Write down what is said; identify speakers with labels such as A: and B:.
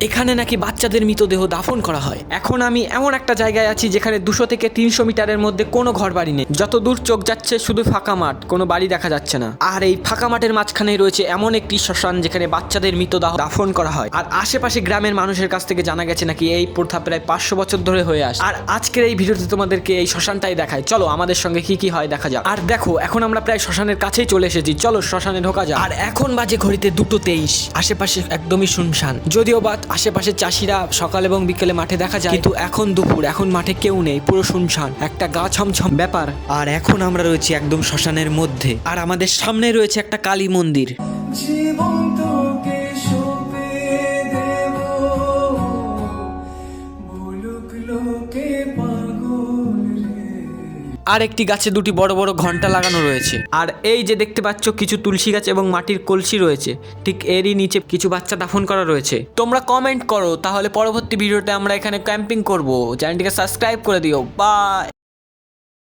A: এখানে নাকি বাচ্চাদের মৃতদেহ দাফন করা হয়। এখন আমি এমন একটা জায়গায় আছি যেখানে 200 থেকে 300 মিটারের মধ্যে কোনো ঘর বাড়ি নেই। যত দূর চোখ যাচ্ছে শুধু ফাঁকা মাঠ, কোনো বাড়ি দেখা যাচ্ছে না। আর এই ফাঁকা মাঠের মাঝখানে রয়েছে এমন একটি শ্মশান যেখানে বাচ্চাদের মৃতদেহ দাফন করা হয়। আর আশেপাশে গ্রামের মানুষের কাছ থেকে জানা গেছে নাকি এই প্রথা প্রায় 500 বছর ধরে হয়ে আসে। আর আজকের এই ভিডিওতে তোমাদেরকে এই শ্মশানটাই দেখায়। চলো আমাদের সঙ্গে কি কি হয় দেখা যাক। আর দেখো এখন আমরা প্রায় শ্মশানের কাছেই চলে এসেছি, চলো শ্মশানে ঢোকা যাক। আর এখন বাজে ঘড়িতে 2:23, আশেপাশে একদমই শুনশান। যদিও বা আশেপাশে চাষিরা সকাল এবং বিকেলে মাঠে দেখা যায়, কিন্তু এখন দুপুর, এখন মাঠে কেউ নেই, পুরো শুনশান, একটা গা ছমছম ব্যাপার। আর এখন আমরা রয়েছি একদম শ্মশানের মধ্যে, আর আমাদের সামনে রয়েছে একটা কালী মন্দির। আর একটি গাছে দুটি বড় বড় ঘন্টা লাগানো রয়েছে। আর এই যে দেখতে পাচ্ছ কিছু তুলসী গাছ এবং মাটির কলসি রয়েছে, ঠিক এরই নিচে কিছু বাচ্চা দাফন করা রয়েছে। তোমরা কমেন্ট করো, তাহলে পরবর্তী ভিডিওতে আমরা এখানে ক্যাম্পিং করব। চ্যানেলটিকে সাবস্ক্রাইব করে দিও। বাই।